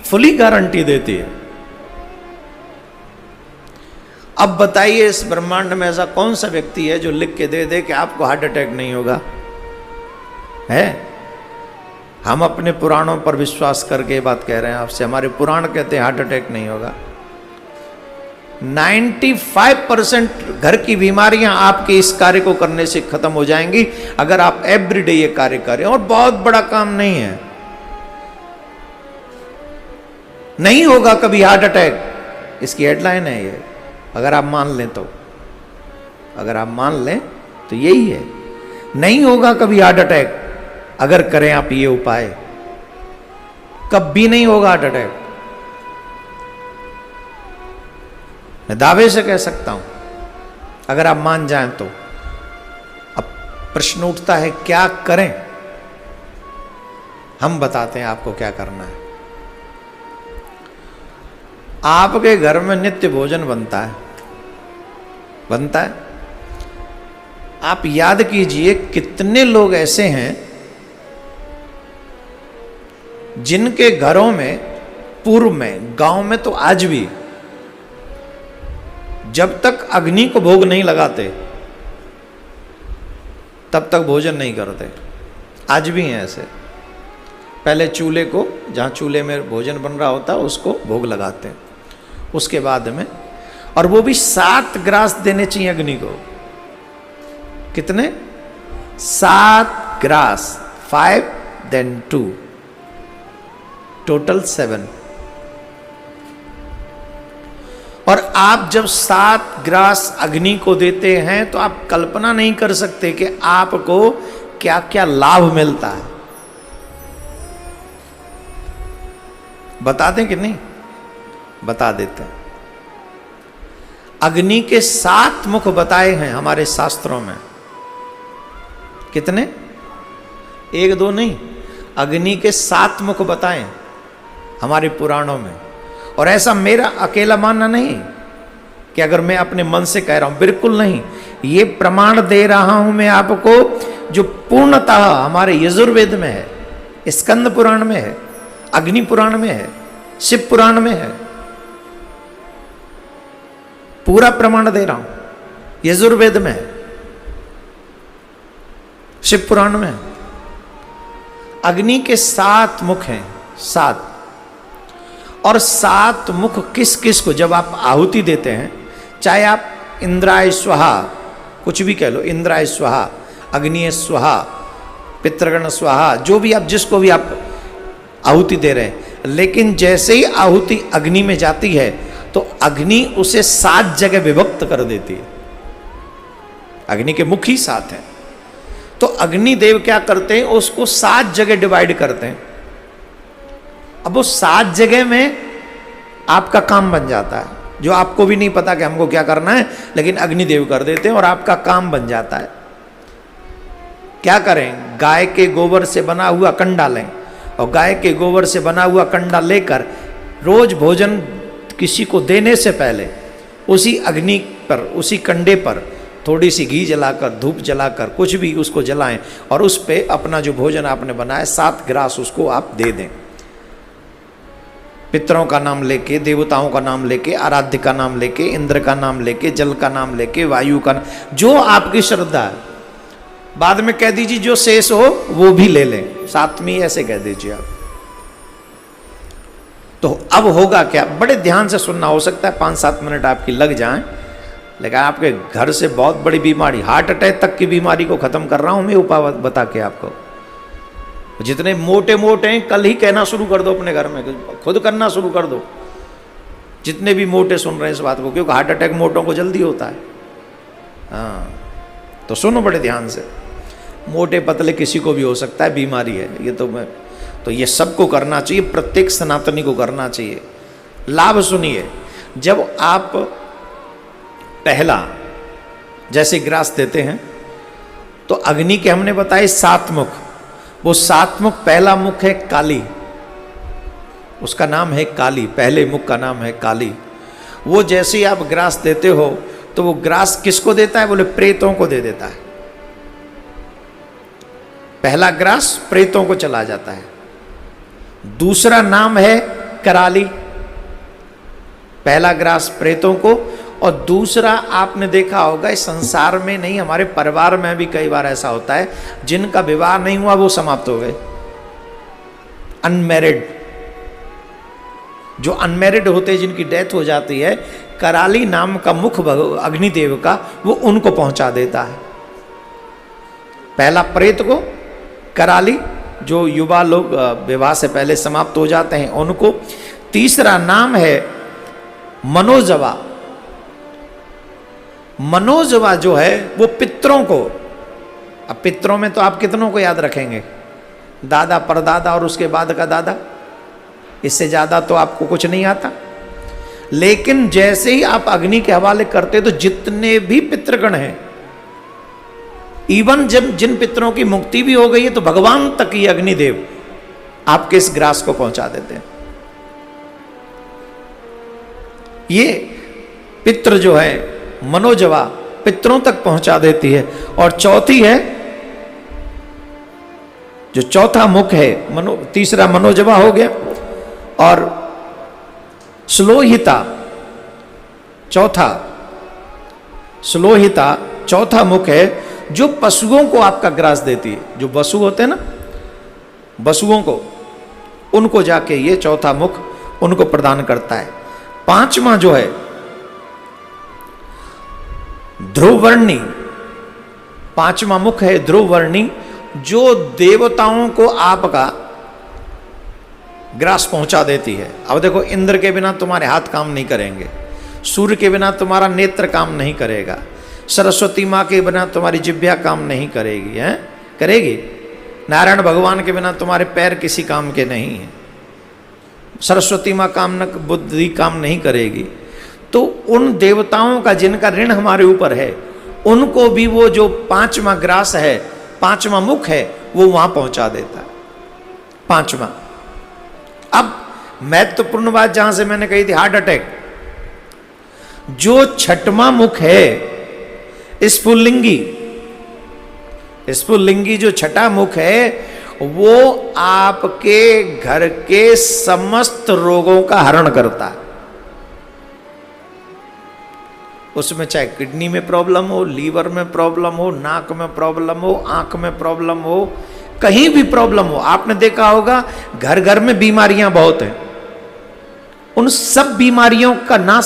Fully guarantee देती है। अब बताइए इस ब्रह्मांड में ऐसा कौन सा व्यक्ति है जो लिख के दे दे कि आपको हार्ट अटैक नहीं होगा? है? हम अपने पुराणों पर विश्वास करके ये बात कह रहे हैं आपसे। हमारे पुराण कहते हैं हार्ट अटैक नहीं होगा। 95% घर की बीमारियां आपके इस कार्य को करने से खत्म हो जाएंगी अगर आप एवरीडे ये कार्य करें। और बहुत बड़ा काम नहीं है, नहीं होगा कभी हार्ट अटैक, इसकी हेडलाइन है ये। अगर आप मान लें तो, अगर आप मान लें तो यही है, नहीं होगा कभी हार्ट अटैक अगर करें आप ये उपाय। कभी नहीं होगा हार्ट अटैक, मैं दावे से कह सकता हूं, अगर आप मान जाएं तो। अब प्रश्न उठता है क्या करें? हम बताते हैं आपको क्या करना है। आपके घर में नित्य भोजन बनता है, बनता है। आप याद कीजिए कितने लोग ऐसे हैं जिनके घरों में पूर्व में, गांव में तो आज भी, जब तक अग्नि को भोग नहीं लगाते तब तक भोजन नहीं करते। आज भी हैं ऐसे। पहले चूल्हे को, जहां चूल्हे में भोजन बन रहा होता है उसको भोग लगाते हैं, उसके बाद में, और वो भी 7 ग्रास देने चाहिए अग्नि को। कितने? 7 ग्रास, 5 then 2, टोटल 7। और आप जब 7 ग्रास अग्नि को देते हैं तो आप कल्पना नहीं कर सकते कि आपको क्या क्या लाभ मिलता है। बता दें कि नहीं? बता देते हैं। अग्नि के 7 मुख बताए हैं हमारे शास्त्रों में। कितने? 1 2 नहीं, अग्नि के 7 मुख बताए हमारे पुराणों में। और ऐसा मेरा अकेला मानना नहीं कि अगर मैं अपने मन से कह रहा हूं, बिल्कुल नहीं। ये प्रमाण दे रहा हूं मैं आपको जो पूर्णतः हमारे यजुर्वेद में है, स्कंद पुराण में है, अग्नि पुराण में है, शिव पुराण में है। पूरा प्रमाण दे रहा हूं। यजुर्वेद में है, शिव पुराण में है। अग्नि के 7 मुख हैं, 7। और 7 मुख किस किस को, जब आप आहुति देते हैं, चाहे आप इंद्राय स्वाहा कुछ भी कह लो, इंद्राय स्वाहा, अग्नि स्वाहा, पितृगण स्वाहा, जो भी आप, जिसको भी आप आहुति दे रहे हैं, लेकिन जैसे ही आहुति अग्नि में जाती है तो अग्नि उसे 7 जगह विभक्त कर देती है। अग्नि के मुख ही 7 हैं। तो अग्निदेव क्या करते हैं, उसको 7 जगह डिवाइड करते हैं। अब वो 7 जगह में आपका काम बन जाता है, जो आपको भी नहीं पता कि हमको क्या करना है, लेकिन अग्निदेव कर देते हैं और आपका काम बन जाता है। क्या करें? गाय के गोबर से बना हुआ कंडा लें, और गाय के गोबर से बना हुआ कंडा लेकर रोज भोजन किसी को देने से पहले उसी अग्नि पर, उसी कंडे पर थोड़ी सी घी जलाकर, धूप जलाकर, कुछ भी उसको जलाएं, और उस पे अपना जो भोजन आपने बनाया 7 ग्रास उसको आप दे दें। पितरों का नाम लेके, देवताओं का नाम लेके, आराध्य का नाम लेके, इंद्र का नाम लेके, जल का नाम लेके, वायु का नाम, जो आपकी श्रद्धा है। बाद में कह दीजिए जो शेष हो वो भी ले लें, 7वीं ऐसे कह दीजिए आप। तो अब होगा क्या? बड़े ध्यान से सुनना, हो सकता है 5-7 मिनट आपकी लग जाएं, लेकिन आपके घर से बहुत बड़ी बीमारी, हार्ट अटैक तक की बीमारी को खत्म कर रहा हूं मैं उपाय बता के आपको। जितने मोटे मोटे हैं कल ही कहना शुरू कर दो अपने घर में, खुद करना शुरू कर दो, जितने भी मोटे सुन रहे हैं इस बात को, क्योंकि हार्ट अटैक मोटों को जल्दी होता है। हाँ, तो सुनो बड़े ध्यान से। मोटे पतले किसी को भी हो सकता है, बीमारी है ये तो ये सबको करना चाहिए, प्रत्येक सनातनी को करना चाहिए। लाभ सुनिए, जब आप पहला जैसे ग्रास देते हैं तो अग्नि के हमने बताए 7 मुख, वो 7 मुख, पहला मुख है काली, उसका नाम है काली, पहले मुख का नाम है काली। वो जैसे ही आप ग्रास देते हो तो वो ग्रास किसको देता है? बोले प्रेतों को दे देता है। पहला ग्रास प्रेतों को चला जाता है। दूसरा नाम है कराली, पहला ग्रास प्रेतों को, और दूसरा आपने देखा होगा इस संसार में नहीं, हमारे परिवार में भी कई बार ऐसा होता है, जिनका विवाह नहीं हुआ वो समाप्त हो गए, अनमैरिड, जो अनमैरिड होते हैं, जिनकी डेथ हो जाती है, कराली नाम का मुख अग्निदेव का वो उनको पहुंचा देता है। पहला प्रेत को कराली, जो युवा लोग विवाह से पहले समाप्त हो जाते हैं उनको। तीसरा नाम है मनोजवा। मनोजवा जो है वो पितरों को, अब पितरों में तो आप कितनों को याद रखेंगे, दादा परदादा और उसके बाद का दादा, इससे ज्यादा तो आपको कुछ नहीं आता। लेकिन जैसे ही आप अग्नि के हवाले करते तो जितने भी पितृगण हैं, इवन जब जिन पितरों की मुक्ति भी हो गई है, तो भगवान तक ही अग्निदेव आपके इस ग्रास को पहुंचा देते हैं। ये पितृ जो है मनोजवा पितरों तक पहुंचा देती है। और चौथी है, जो चौथा मुख है, तीसरा मनोजवा हो गया, और श्लोहिता चौथा मुख है, जो पशुओं को आपका ग्रास देती है। जो वसु होते हैं ना, वसुओं को, उनको जाके ये चौथा मुख उनको प्रदान करता है। पांचवा जो है ध्रुववर्णी, पांचवा मुख है ध्रुववर्णी, जो देवताओं को आपका ग्रास पहुंचा देती है। अब देखो, इंद्र के बिना तुम्हारे हाथ काम नहीं करेंगे, सूर्य के बिना तुम्हारा नेत्र काम नहीं करेगा, सरस्वती माँ के बिना तुम्हारी जिह्वा काम नहीं करेगी, है करेगी? नारायण भगवान के बिना तुम्हारे पैर किसी काम के नहीं हैं, सरस्वती माँ काम न बुद्धि काम नहीं करेगी। तो उन देवताओं का जिनका ऋण हमारे ऊपर है, उनको भी वो जो पांचवा ग्रास है, पांचवा मुख है, वो वहां पहुंचा देता है। पांचवा। अब महत्वपूर्ण बात जहां से मैंने कही थी, हार्ट अटैक, जो छठवां मुख है स्फुल्लिंगी जो छठा मुख है, वो आपके घर के समस्त रोगों का हरण करता है। उसमें चाहे किडनी में प्रॉब्लम हो, लीवर में प्रॉब्लम हो, नाक में प्रॉब्लम हो, आंख में प्रॉब्लम हो, कहीं भी प्रॉब्लम हो। आपने देखा होगा घर घर में बीमारियां बहुत हैं, उन सब बीमारियों का नाश